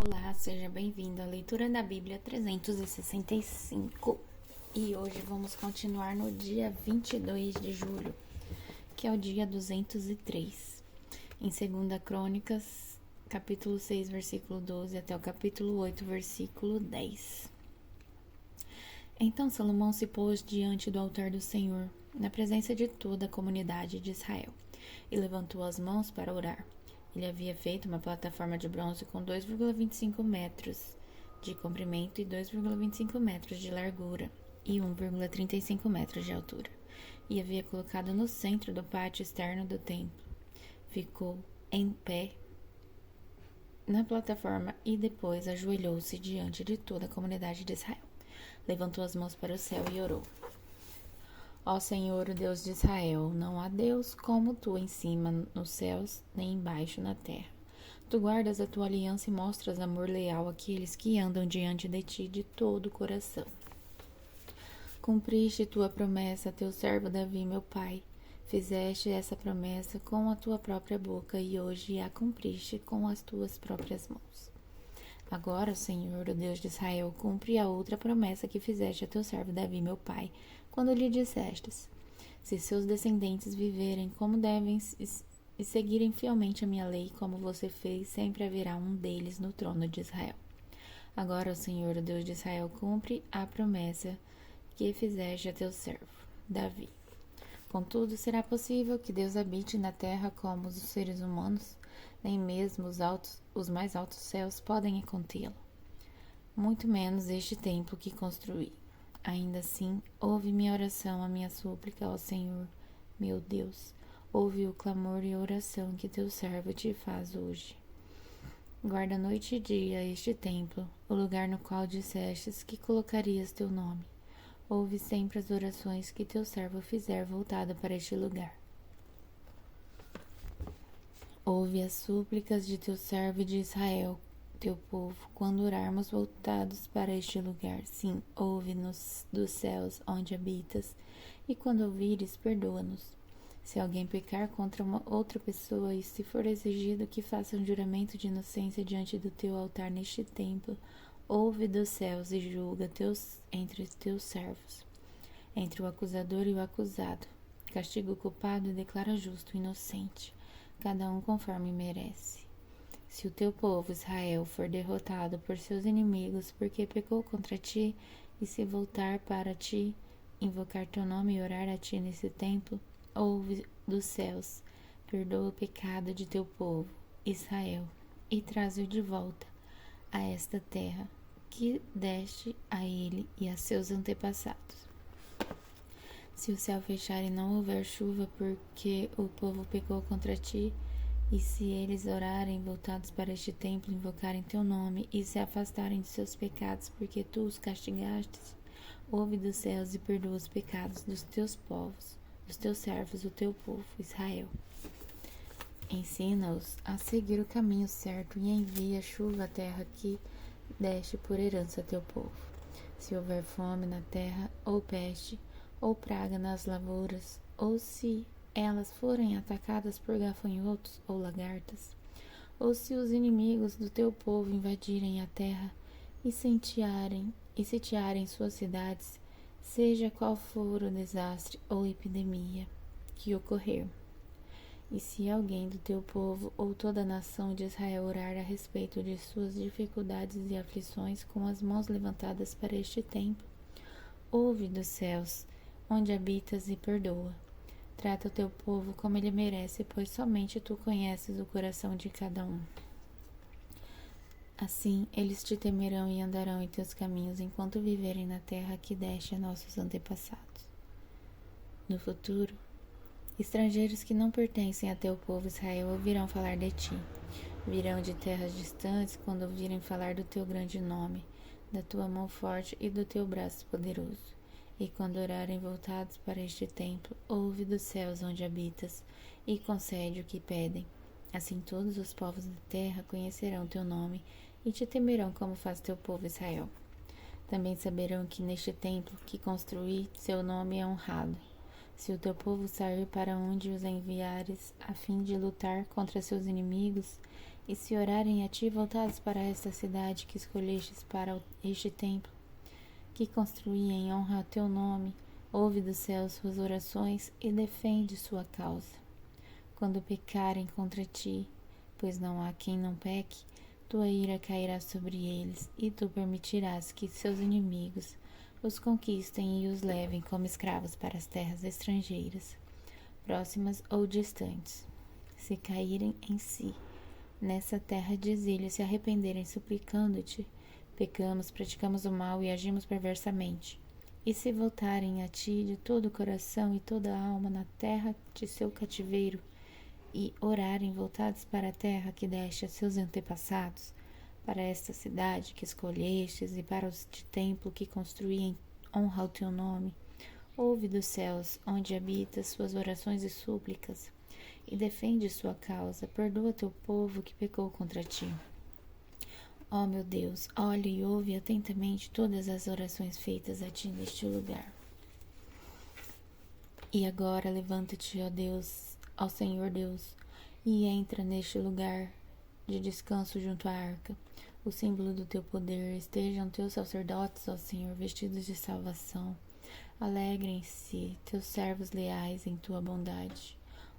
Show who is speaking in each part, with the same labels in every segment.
Speaker 1: Olá, seja bem-vindo à leitura da Bíblia 365 e hoje vamos continuar no dia 22 de julho, que é o dia 203, em 2 Crônicas, capítulo 6, versículo 12 até o capítulo 8, versículo 10. Então Salomão se pôs diante do altar do Senhor, na presença de toda a comunidade de Israel, e levantou as mãos para orar. Ele havia feito uma plataforma de bronze com 2,25 metros de comprimento e 2,25 metros de largura e 1,35 metros de altura, e havia colocado no centro do pátio externo do templo. Ficou em pé na plataforma e depois ajoelhou-se diante de toda a comunidade de Israel. Levantou as mãos para o céu e orou. Ó Senhor, o Deus de Israel, não há Deus como tu em cima nos céus, nem embaixo na terra. Tu guardas a tua aliança e mostras amor leal àqueles que andam diante de ti de todo o coração. Cumpriste tua promessa a teu servo Davi, meu pai. Fizeste essa promessa com a tua própria boca e hoje a cumpriste com as tuas próprias mãos. Agora, Senhor, o Deus de Israel, cumpre a outra promessa que fizeste a teu servo Davi, meu pai, quando lhe dissestes: se seus descendentes viverem como devem e seguirem fielmente a minha lei, como você fez, sempre haverá um deles no trono de Israel. Agora, Senhor, o Deus de Israel, cumpre a promessa que fizeste a teu servo Davi. Contudo, será possível que Deus habite na terra como os seres humanos? Nem mesmo os mais altos céus podem contê-lo. Muito menos este templo que construí. Ainda assim, ouve minha oração, a minha súplica ao Senhor, meu Deus. Ouve o clamor e a oração que teu servo te faz hoje. Guarda noite e dia este templo, o lugar no qual dissestes que colocarias teu nome. Ouve sempre as orações que teu servo fizer voltada para este lugar. Ouve as súplicas de teu servo e de Israel, teu povo, quando orarmos voltados para este lugar. Sim, ouve-nos dos céus onde habitas, e quando ouvires, perdoa-nos. Se alguém pecar contra uma outra pessoa e se for exigido que faça um juramento de inocência diante do teu altar neste templo, ouve dos céus e julga entre teus servos, entre o acusador e o acusado. Castiga o culpado e declara justo o inocente, cada um conforme merece. Se o teu povo Israel for derrotado por seus inimigos porque pecou contra ti e se voltar para ti, invocar teu nome e orar a ti nesse templo, ouve dos céus, perdoa o pecado de teu povo Israel e traze-o de volta a esta terra que deste a ele e a seus antepassados. Se o céu fechar e não houver chuva porque o povo pecou contra ti, e se eles orarem voltados para este templo, invocarem teu nome e se afastarem de seus pecados porque tu os castigastes, ouve dos céus e perdoa os pecados dos teus povos, dos teus servos, o teu povo, Israel. Ensina-os a seguir o caminho certo e envia chuva à terra que deste por herança a teu povo. Se houver fome na terra, ou peste, ou praga nas lavouras, ou se elas forem atacadas por gafanhotos ou lagartas, ou se os inimigos do teu povo invadirem a terra e sitiarem suas cidades, seja qual for o desastre ou epidemia que ocorrer. E se alguém do teu povo ou toda a nação de Israel orar a respeito de suas dificuldades e aflições com as mãos levantadas para este templo, ouve dos céus, onde habitas, e perdoa. Trata o teu povo como ele merece, pois somente tu conheces o coração de cada um. Assim, eles te temerão e andarão em teus caminhos enquanto viverem na terra que deste a nossos antepassados. No futuro, estrangeiros que não pertencem a teu povo Israel ouvirão falar de ti. Virão de terras distantes quando ouvirem falar do teu grande nome, da tua mão forte e do teu braço poderoso. E quando orarem voltados para este templo, ouve dos céus onde habitas e concede o que pedem. Assim todos os povos da terra conhecerão teu nome e te temerão como faz teu povo Israel. Também saberão que neste templo que construí, seu nome é honrado. Se o teu povo sair para onde os enviares a fim de lutar contra seus inimigos, E se orarem a ti voltados para esta cidade que escolhestes para este templo, que construí em honra a teu nome, ouve do céu suas orações e defende sua causa. Quando pecarem contra ti, pois não há quem não peque, tua ira cairá sobre eles, e tu permitirás que seus inimigos os conquistem e os levem como escravos para as terras estrangeiras, próximas ou distantes. Se caírem em si, nessa terra de exílio, se arrependerem suplicando-te, pecamos, praticamos o mal e agimos perversamente. E se voltarem a ti de todo o coração e toda a alma na terra de seu cativeiro, e orarem voltados para a terra que deste a seus antepassados, para esta cidade que escolhestes e para o templo que construí em honra ao teu nome, ouve dos céus, onde habitas, suas orações e súplicas, e defende sua causa, perdoa teu povo que pecou contra ti. Ó meu Deus, olha e ouve atentamente todas as orações feitas a ti neste lugar. E agora levanta-te, ó Deus, ao Senhor Deus, e entra neste lugar de descanso junto à arca. O símbolo do teu poder, estejam teus sacerdotes, ó Senhor, vestidos de salvação. Alegrem-se teus servos leais em tua bondade.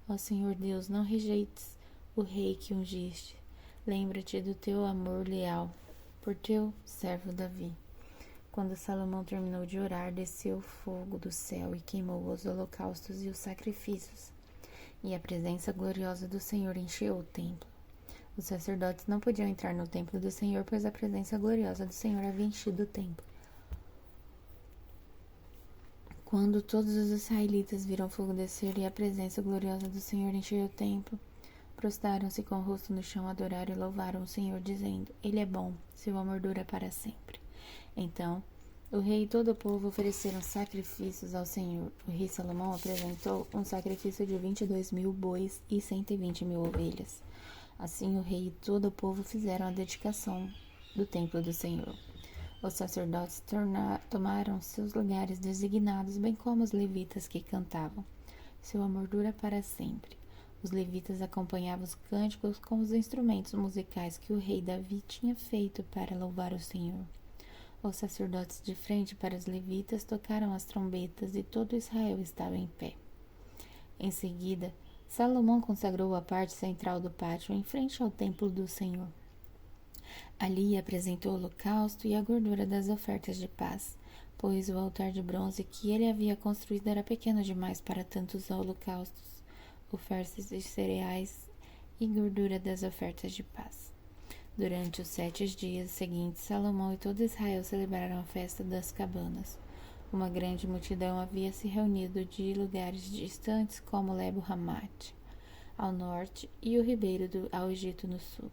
Speaker 1: Ó Senhor Deus, não rejeites o rei que ungiste. Lembra-te do teu amor leal por teu servo Davi. Quando Salomão terminou de orar, desceu fogo do céu e queimou os holocaustos e os sacrifícios. E a presença gloriosa do Senhor encheu o templo. Os sacerdotes não podiam entrar no templo do Senhor, pois a presença gloriosa do Senhor havia enchido o templo. Quando todos os israelitas viram o fogo descer e a presença gloriosa do Senhor encher o templo, prostraram-se com o rosto no chão, adoraram e louvaram o Senhor, dizendo: Ele é bom, seu amor dura para sempre. Então, o rei e todo o povo ofereceram sacrifícios ao Senhor. O rei Salomão apresentou um sacrifício de 22.000 bois e 120.000 ovelhas. Assim, o rei e todo o povo fizeram a dedicação do templo do Senhor. Os sacerdotes tomaram seus lugares designados, bem como os levitas que cantavam. Seu amor dura para sempre. Os levitas acompanhavam os cânticos com os instrumentos musicais que o rei Davi tinha feito para louvar o Senhor. Os sacerdotes de frente para os levitas tocaram as trombetas e todo Israel estava em pé. Em seguida, Salomão consagrou a parte central do pátio em frente ao templo do Senhor. Ali apresentou o holocausto e a gordura das ofertas de paz, pois o altar de bronze que ele havia construído era pequeno demais para tantos holocaustos, ofertas de cereais e gordura das ofertas de paz. Durante os 7 dias seguintes, Salomão e todo Israel celebraram a festa das cabanas. Uma grande multidão havia se reunido de lugares distantes como Lebo Hamat, ao norte, e o ribeiro ao Egito no sul.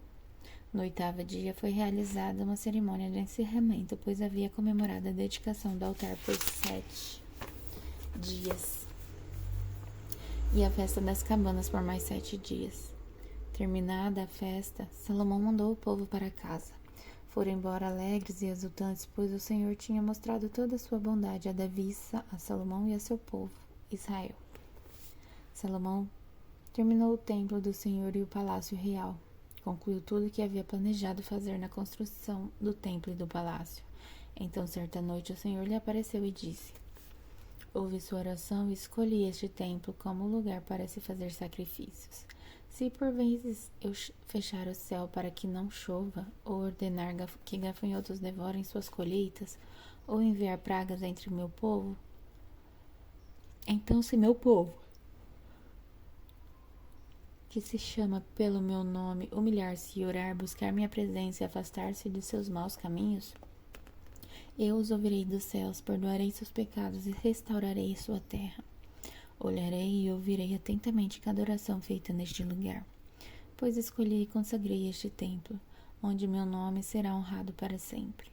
Speaker 1: No 8º dia foi realizada uma cerimônia de encerramento, pois havia comemorado a dedicação do altar por 7 dias e a festa das cabanas por mais 7 dias. Terminada a festa, Salomão mandou o povo para casa. Foram embora alegres e exultantes, pois o Senhor tinha mostrado toda a sua bondade a Davi, a Salomão e a seu povo, Israel. Salomão terminou o templo do Senhor e o palácio real. Concluiu tudo o que havia planejado fazer na construção do templo e do palácio. Então, certa noite, o Senhor lhe apareceu e disse: Ouvi sua oração e escolhi este templo como lugar para se fazer sacrifícios. Se por vezes eu fechar o céu para que não chova, ou ordenar que gafanhotos devorem suas colheitas, ou enviar pragas entre o meu povo, então se meu povo, que se chama pelo meu nome, humilhar-se e orar, buscar minha presença e afastar-se de seus maus caminhos, eu os ouvirei dos céus, perdoarei seus pecados e restaurarei sua terra. Olharei e ouvirei atentamente cada oração feita neste lugar, pois escolhi e consagrei este templo, onde meu nome será honrado para sempre.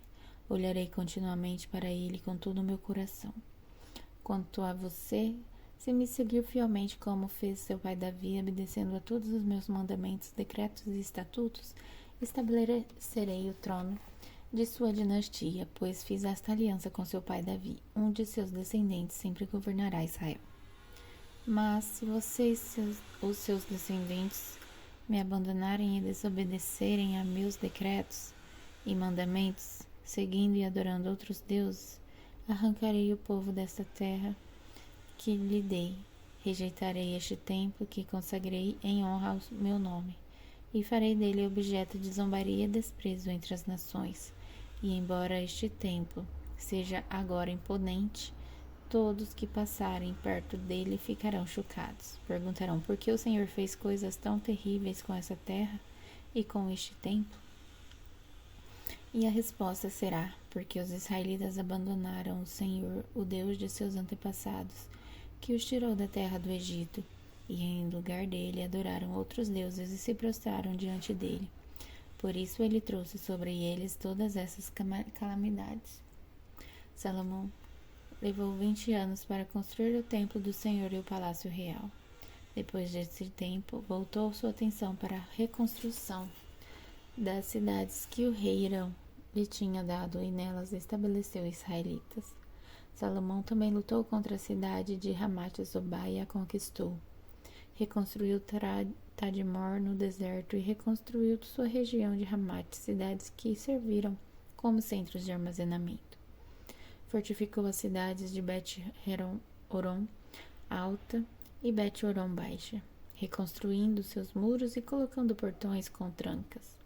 Speaker 1: Olharei continuamente para ele com todo o meu coração. Quanto a você, se me seguir fielmente como fez seu pai Davi, obedecendo a todos os meus mandamentos, decretos e estatutos, estabelecerei o trono de sua dinastia, pois fiz esta aliança com seu pai Davi. Um de seus descendentes sempre governará Israel. Mas se você e os seus descendentes me abandonarem e desobedecerem a meus decretos e mandamentos, seguindo e adorando outros deuses, arrancarei o povo desta terra que lhe dei. Rejeitarei este templo que consagrei em honra ao meu nome, e farei dele objeto de zombaria e desprezo entre as nações. E embora este templo seja agora imponente, todos que passarem perto dele ficarão chocados. Perguntarão por que o Senhor fez coisas tão terríveis com essa terra e com este templo? E a resposta será: porque os israelitas abandonaram o Senhor, o Deus de seus antepassados, que os tirou da terra do Egito, e em lugar dele adoraram outros deuses e se prostraram diante dele. Por isso ele trouxe sobre eles todas essas calamidades. Salomão levou 20 anos para construir o templo do Senhor e o palácio real. Depois desse tempo, voltou sua atenção para a reconstrução das cidades que o rei Hirão lhe tinha dado, e nelas estabeleceu israelitas. Salomão também lutou contra a cidade de Ramat-Zobá e a conquistou. Reconstruiu Tadmor no deserto e reconstruiu sua região de Ramat, cidades que serviram como centros de armazenamento. Fortificou as cidades de Bet-Horon Alta e Bet-Horon Baixa, reconstruindo seus muros e colocando portões com trancas.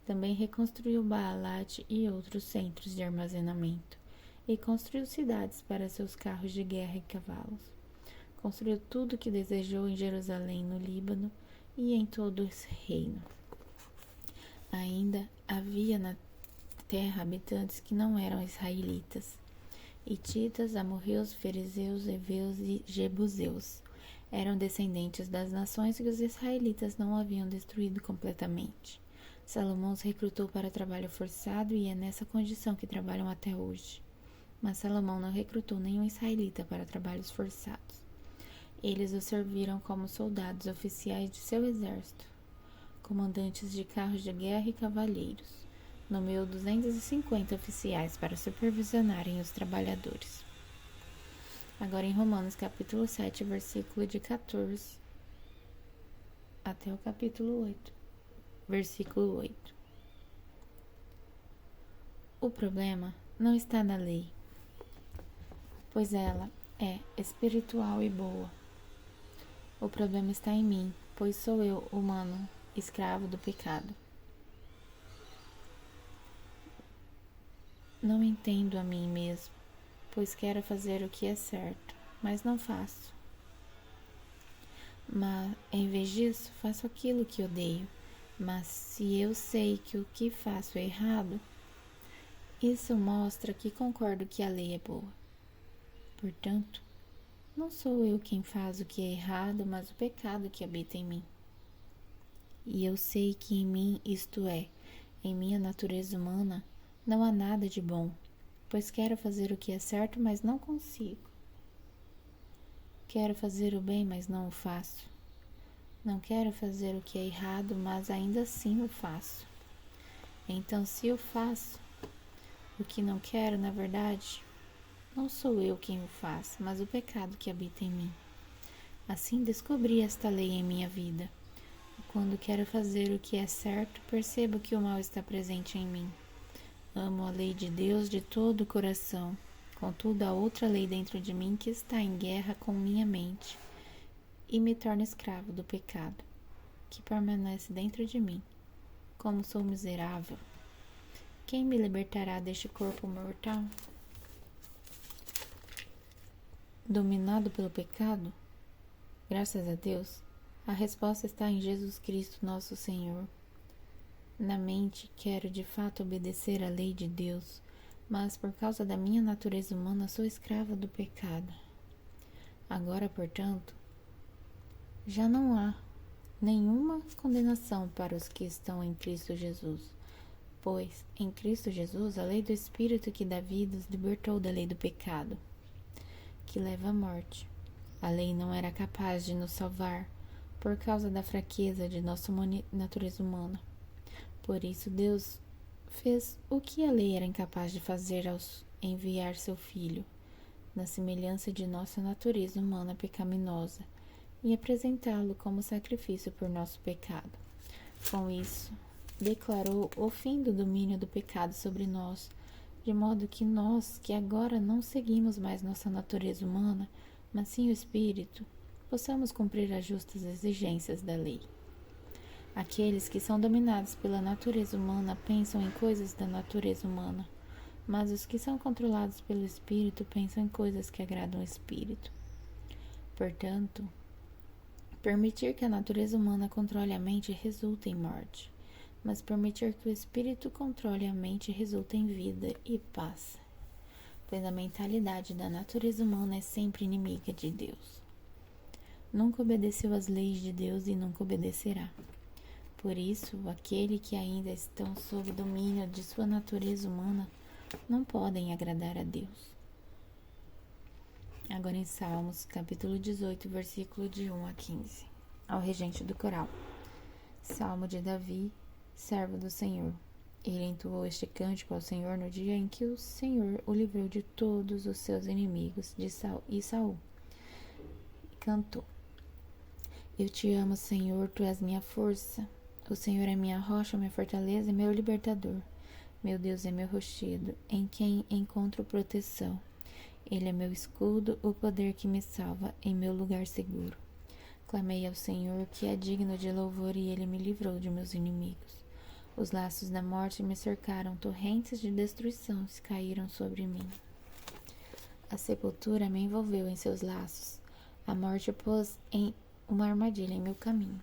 Speaker 1: Também reconstruiu Baalat e outros centros de armazenamento, e construiu cidades para seus carros de guerra e cavalos. Construiu tudo o que desejou em Jerusalém, no Líbano e em todo o reino. Ainda havia na terra habitantes que não eram israelitas: hititas, amorreus, fariseus, heveus e jebuseus. Eram descendentes das nações que os israelitas não haviam destruído completamente. Salomão os recrutou para trabalho forçado, e é nessa condição que trabalham até hoje. Mas Salomão não recrutou nenhum israelita para trabalhos forçados. Eles o serviram como soldados oficiais de seu exército, comandantes de carros de guerra e cavalheiros. Nomeou 250 oficiais para supervisionarem os trabalhadores. Agora em Romanos capítulo 7, versículo de 14 até o capítulo 8, versículo 8. O problema não está na lei, pois ela é espiritual e boa. O problema está em mim, pois sou eu, humano, escravo do pecado. Não entendo a mim mesmo, pois quero fazer o que é certo, mas não faço. Mas, em vez disso, faço aquilo que odeio. Mas se eu sei que o que faço é errado, isso mostra que concordo que a lei é boa. Portanto, não sou eu quem faz o que é errado, mas o pecado que habita em mim. E eu sei que em mim, isto é, em minha natureza humana, não há nada de bom, pois quero fazer o que é certo, mas não consigo. Quero fazer o bem, mas não o faço. Não quero fazer o que é errado, mas ainda assim o faço. Então, se eu faço o que não quero, na verdade, não sou eu quem o faz, mas o pecado que habita em mim. Assim descobri esta lei em minha vida. Quando quero fazer o que é certo, percebo que o mal está presente em mim. Amo a lei de Deus de todo o coração. Contudo, há outra lei dentro de mim que está em guerra com minha mente e me torna escravo do pecado, que permanece dentro de mim. Como sou miserável! Quem me libertará deste corpo mortal? Dominado pelo pecado? Graças a Deus, a resposta está em Jesus Cristo, nosso Senhor. Na mente, quero de fato obedecer à lei de Deus, mas por causa da minha natureza humana sou escrava do pecado. Agora, portanto, já não há nenhuma condenação para os que estão em Cristo Jesus, pois em Cristo Jesus a lei do Espírito que dá vida os libertou da lei do pecado, que leva à morte. A lei não era capaz de nos salvar por causa da fraqueza de nossa natureza humana. Por isso Deus fez o que a lei era incapaz de fazer ao enviar seu Filho, na semelhança de nossa natureza humana pecaminosa, e apresentá-lo como sacrifício por nosso pecado. Com isso, declarou o fim do domínio do pecado sobre nós, de modo que nós, que agora não seguimos mais nossa natureza humana, mas sim o Espírito, possamos cumprir as justas exigências da lei. Aqueles que são dominados pela natureza humana pensam em coisas da natureza humana, mas os que são controlados pelo Espírito pensam em coisas que agradam o Espírito. Portanto, permitir que a natureza humana controle a mente resulta em morte, mas permitir que o Espírito controle a mente resulta em vida e paz, pois a mentalidade da natureza humana é sempre inimiga de Deus. Nunca obedeceu às leis de Deus e nunca obedecerá. Por isso, aqueles que ainda estão sob domínio de sua natureza humana não podem agradar a Deus. Agora em Salmos, capítulo 18, versículo de 1 a 15. Ao regente do coral. Salmo de Davi, servo do Senhor. Ele entoou este cântico ao Senhor no dia em que o Senhor o livrou de todos os seus inimigos de Saul. Cantou: Eu te amo, Senhor, tu és minha força. O Senhor é minha rocha, minha fortaleza e meu libertador. Meu Deus é meu rochedo, em quem encontro proteção. Ele é meu escudo, o poder que me salva, em meu lugar seguro. Clamei ao Senhor, que é digno de louvor, e ele me livrou de meus inimigos. Os laços da morte me cercaram, torrentes de destruição se caíram sobre mim. A sepultura me envolveu em seus laços. A morte pôs em uma armadilha em meu caminho.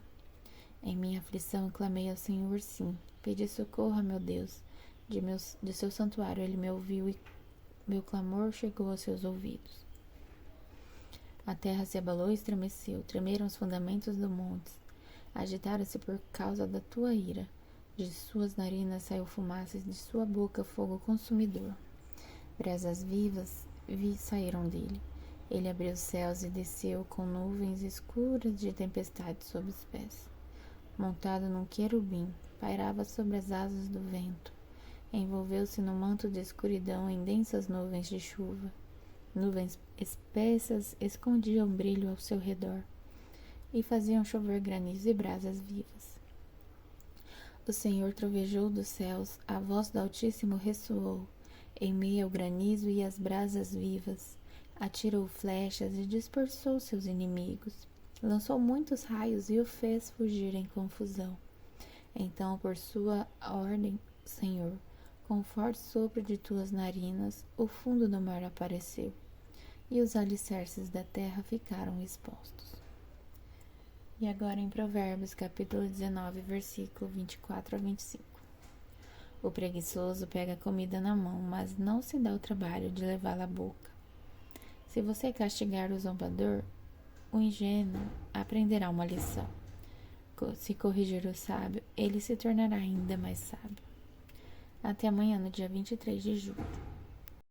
Speaker 1: Em minha aflição, clamei ao Senhor, sim. Pedi socorro a meu Deus. De seu santuário ele me ouviu e meu clamor chegou aos seus ouvidos. A terra se abalou e estremeceu, tremeram os fundamentos do monte. Agitaram-se por causa da tua ira. De suas narinas saiu fumaça, de sua boca fogo consumidor. Brasas vivas saíram dele. Ele abriu os céus e desceu com nuvens escuras de tempestade sob os pés. Montado num querubim, pairava sobre as asas do vento. Envolveu-se num manto de escuridão em densas nuvens de chuva. Nuvens espessas escondiam o brilho ao seu redor e faziam chover granizo e brasas vivas. O Senhor trovejou dos céus, a voz do Altíssimo ressoou, em meio ao granizo e às brasas vivas. Atirou flechas e dispersou seus inimigos. Lançou muitos raios e o fez fugir em confusão. Então, por sua ordem, Senhor, com forte sopro de tuas narinas, o fundo do mar apareceu, e os alicerces da terra ficaram expostos. E agora em Provérbios, capítulo 19, versículo 24 a 25. O preguiçoso pega a comida na mão, mas não se dá o trabalho de levá-la à boca. Se você castigar o zombador, o ingênuo aprenderá uma lição. Se corrigir o sábio, ele se tornará ainda mais sábio. Até amanhã, no dia 23 de julho.